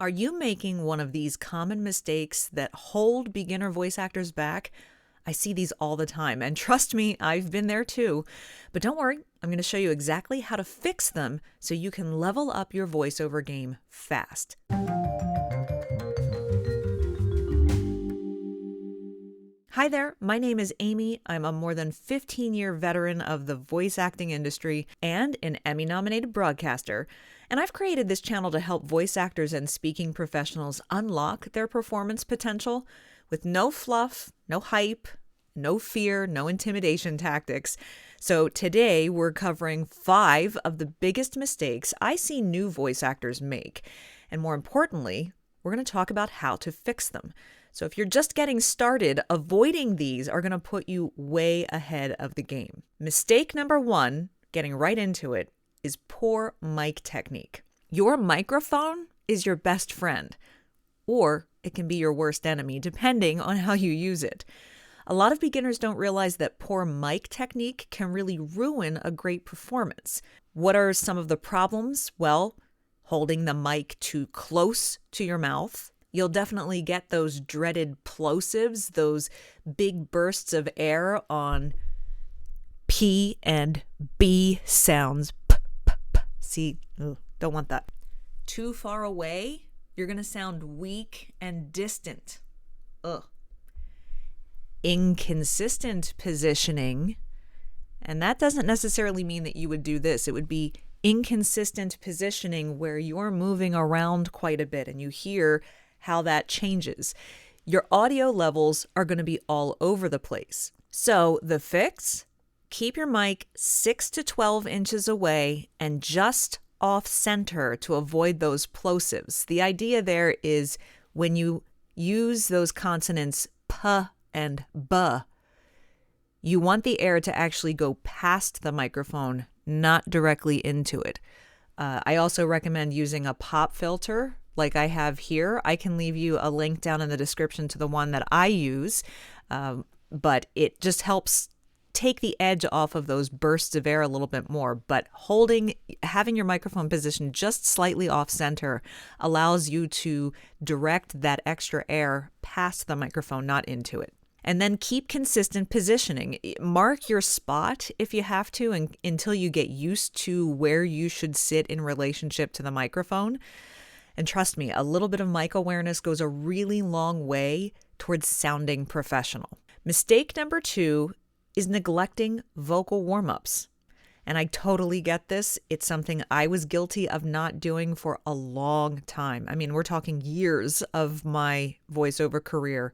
Are you making one of these common mistakes that hold beginner voice actors back? I see these all the time, and trust me, I've been there too. But don't worry, I'm going to show you exactly how to fix them so you can level up your voiceover game fast. Hi there, my name is Amy. I'm a more than 15-year veteran of the voice acting industry and an Emmy-nominated broadcaster. And I've created this channel to help voice actors and speaking professionals unlock their performance potential with no fluff, no hype, no fear, no intimidation tactics. So today we're covering 5 of the biggest mistakes I see new voice actors make. And more importantly, we're going to talk about how to fix them. So if you're just getting started, avoiding these are going to put you way ahead of the game. Mistake number 1, getting right into it, is poor mic technique. Your microphone is your best friend, or it can be your worst enemy, depending on how you use it. A lot of beginners don't realize that poor mic technique can really ruin a great performance. What are some of the problems? Well, holding the mic too close to your mouth. You'll definitely get those dreaded plosives, those big bursts of air on P and B sounds. See, don't want that. Too far away, you're going to sound weak and distant. Ugh. Inconsistent positioning, and that doesn't necessarily mean that you would do this. It would be inconsistent positioning where you're moving around quite a bit and you hear how that changes. Your audio levels are going to be all over the place. So the fix? Keep your mic 6 to 12 inches away and just off center to avoid those plosives. The idea there is when you use those consonants p and b, you want the air to actually go past the microphone, not directly into it. I also recommend using a pop filter like I have here. I can leave you a link down in the description to the one that I use, but it just helps take the edge off of those bursts of air a little bit more. But having your microphone positioned just slightly off center allows you to direct that extra air past the microphone, not into it. And then keep consistent positioning. Mark your spot if you have to until you get used to where you should sit in relationship to the microphone. And trust me, a little bit of mic awareness goes a really long way towards sounding professional. Mistake number 2 is neglecting vocal warm-ups. And I totally get this. It's something I was guilty of not doing for a long time. I mean, we're talking years of my voiceover career.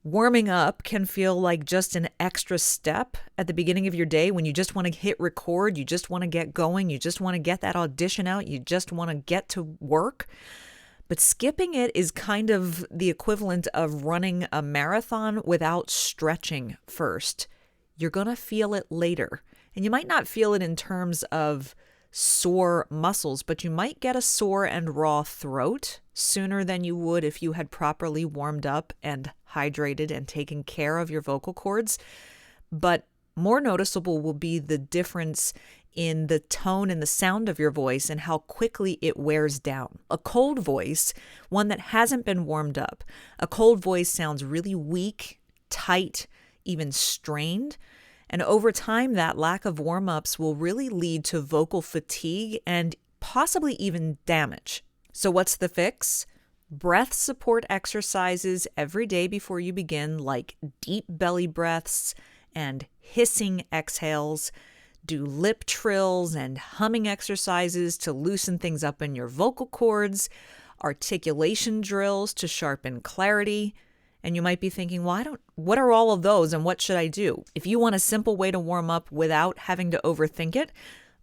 Warming up can feel like just an extra step at the beginning of your day when you just want to hit record, you just want to get going, you just want to get that audition out, you just want to get to work. But skipping it is kind of the equivalent of running a marathon without stretching first. You're going to feel it later. And you might not feel it in terms of sore muscles, but you might get a sore and raw throat sooner than you would if you had properly warmed up and hydrated and taken care of your vocal cords. But more noticeable will be the difference in the tone and the sound of your voice and how quickly it wears down. A cold voice, one that hasn't been warmed up, a cold voice sounds really weak, tight, even strained. And over time, that lack of warm-ups will really lead to vocal fatigue and possibly even damage. So what's the fix? Breath support exercises every day before you begin, like deep belly breaths and hissing exhales. Do lip trills and humming exercises to loosen things up in your vocal cords, articulation drills to sharpen clarity. And you might be thinking, well, what are all of those and what should I do? If you want a simple way to warm up without having to overthink it,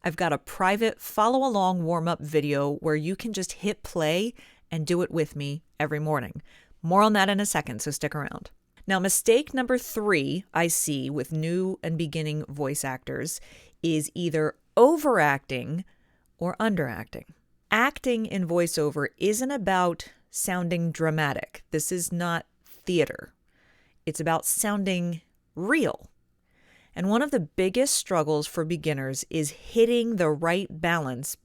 I've got a private follow-along warm-up video where you can just hit play and do it with me every morning. More on that in a second, so stick around. Now, mistake number 3 I see with new and beginning voice actors is either overacting or underacting. Acting in voiceover isn't about sounding dramatic. This is not theater. It's about sounding real. And one of the biggest struggles for beginners is hitting the right balance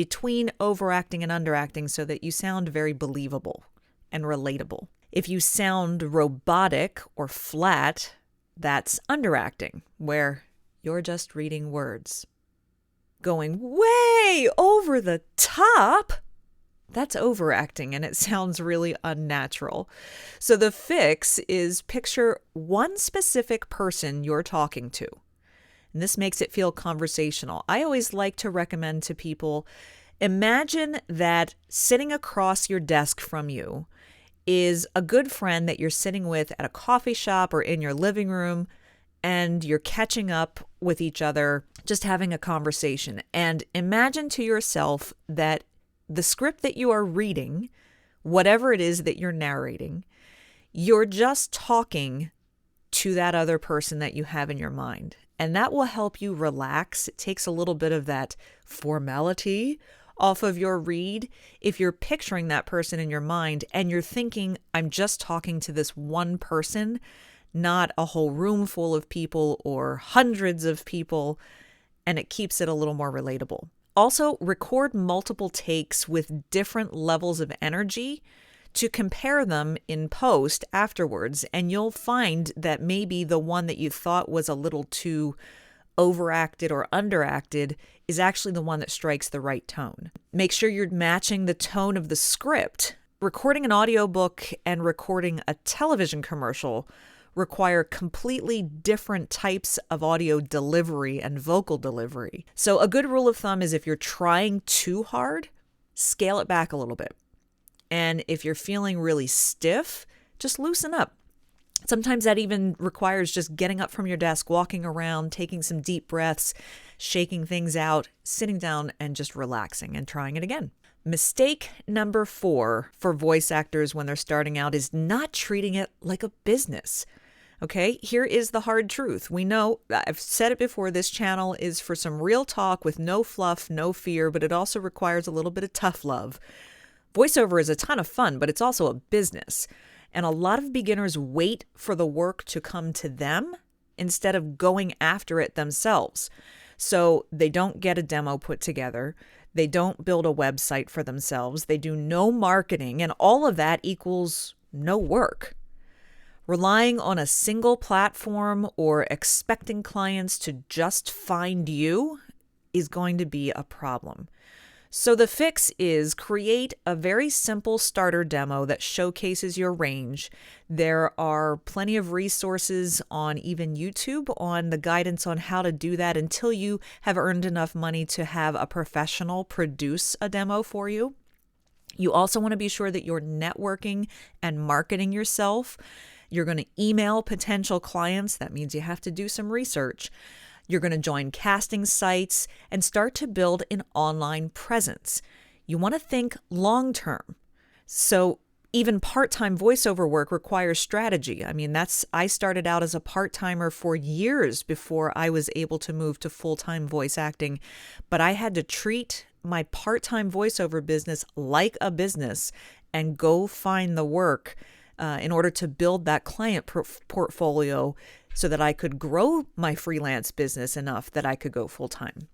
between overacting and underacting so that you sound very believable and relatable. If you sound robotic or flat, that's underacting, where you're just reading words. Going way over the top, that's overacting and it sounds really unnatural. So the fix is picture one specific person you're talking to. And this makes it feel conversational. I always like to recommend to people, imagine that sitting across your desk from you is a good friend that you're sitting with at a coffee shop or in your living room, and you're catching up with each other, just having a conversation. And imagine to yourself that the script that you are reading, whatever it is that you're narrating, you're just talking to that other person that you have in your mind. And that will help you relax. It takes a little bit of that formality off of your read. If you're picturing that person in your mind and you're thinking, I'm just talking to this one person, not a whole room full of people or hundreds of people, and it keeps it a little more relatable. Also, record multiple takes with different levels of energy to compare them in post afterwards, and you'll find that maybe the one that you thought was a little too overacted or underacted is actually the one that strikes the right tone. Make sure you're matching the tone of the script. Recording an audiobook and recording a television commercial require completely different types of audio delivery and vocal delivery. So a good rule of thumb is if you're trying too hard, scale it back a little bit. And if you're feeling really stiff, just loosen up. Sometimes that even requires just getting up from your desk, walking around, taking some deep breaths, shaking things out, sitting down and just relaxing and trying it again. Mistake number 4 for voice actors when they're starting out is not treating it like a business. Okay, here is the hard truth. We know, I've said it before, this channel is for some real talk with no fluff, no fear, but it also requires a little bit of tough love. Voiceover is a ton of fun, but it's also a business. And a lot of beginners wait for the work to come to them instead of going after it themselves. So they don't get a demo put together. They don't build a website for themselves. They do no marketing, and all of that equals no work. Relying on a single platform or expecting clients to just find you is going to be a problem. So the fix is create a very simple starter demo that showcases your range. There are plenty of resources on even YouTube on the guidance on how to do that until you have earned enough money to have a professional produce a demo for you. You also want to be sure that you're networking and marketing yourself. You're going to email potential clients. That means you have to do some research. You're going to join casting sites and start to build an online presence. You want to think long-term. So even part-time voiceover work requires strategy. I mean, I started out as a part-timer for years before I was able to move to full-time voice acting, but I had to treat my part-time voiceover business like a business and go find the work in order to build that client portfolio so that I could grow my freelance business enough that I could go full-time.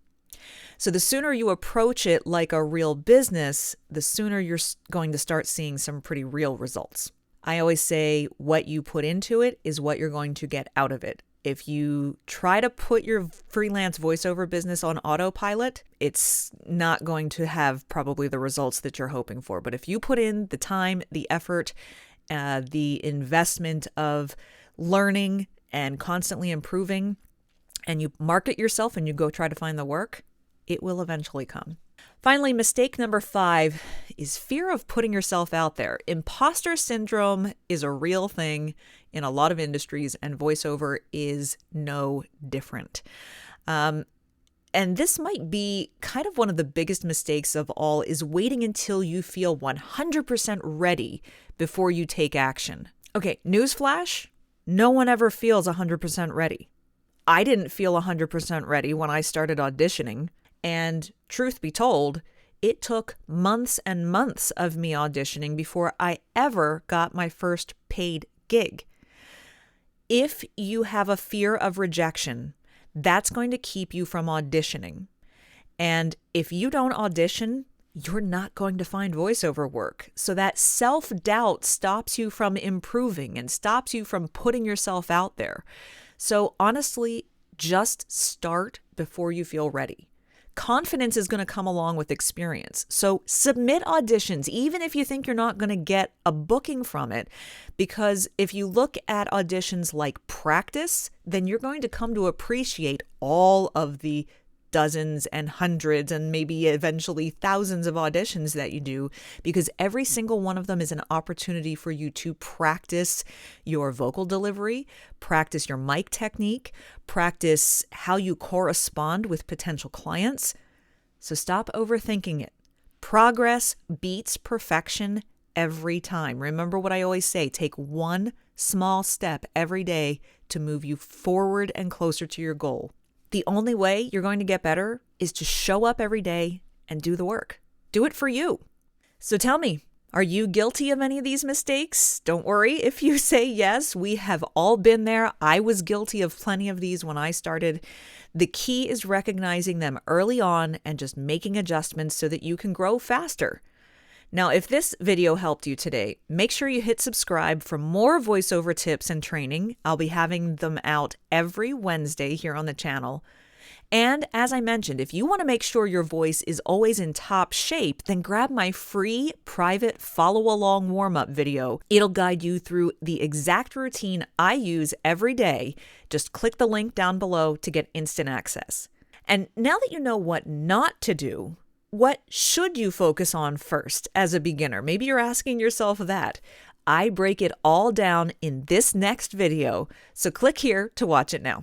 So the sooner you approach it like a real business, the sooner you're going to start seeing some pretty real results. I always say what you put into it is what you're going to get out of it. If you try to put your freelance voiceover business on autopilot, it's not going to have probably the results that you're hoping for. But if you put in the time, the effort, the investment of learning and constantly improving, and you market yourself and you go try to find the work, it will eventually come. Finally, mistake number 5 is fear of putting yourself out there. Imposter syndrome is a real thing in a lot of industries, and voiceover is no different. And this might be kind of one of the biggest mistakes of all, is waiting until you feel 100% ready before you take action. Okay, newsflash, no one ever feels 100% ready. I didn't feel 100% ready when I started auditioning. And truth be told, it took months and months of me auditioning before I ever got my first paid gig. If you have a fear of rejection, that's going to keep you from auditioning. And if you don't audition, you're not going to find voiceover work. So that self-doubt stops you from improving and stops you from putting yourself out there. So honestly, just start before you feel ready. Confidence is going to come along with experience. So submit auditions, even if you think you're not going to get a booking from it, because if you look at auditions like practice, then you're going to come to appreciate all of the dozens and hundreds and maybe eventually thousands of auditions that you do, because every single one of them is an opportunity for you to practice your vocal delivery, practice your mic technique, practice how you correspond with potential clients. So stop overthinking it. Progress beats perfection every time. Remember what I always say, take one small step every day to move you forward and closer to your goal. The only way you're going to get better is to show up every day and do the work. Do it for you. So tell me, are you guilty of any of these mistakes? Don't worry if you say yes. We have all been there. I was guilty of plenty of these when I started. The key is recognizing them early on and just making adjustments so that you can grow faster. Now, if this video helped you today, make sure you hit subscribe for more voiceover tips and training. I'll be having them out every Wednesday here on the channel. And as I mentioned, if you want to make sure your voice is always in top shape, then grab my free private follow-along warm-up video. It'll guide you through the exact routine I use every day. Just click the link down below to get instant access. And now that you know what not to do, what should you focus on first as a beginner? Maybe you're asking yourself that. I break it all down in this next video, so click here to watch it now.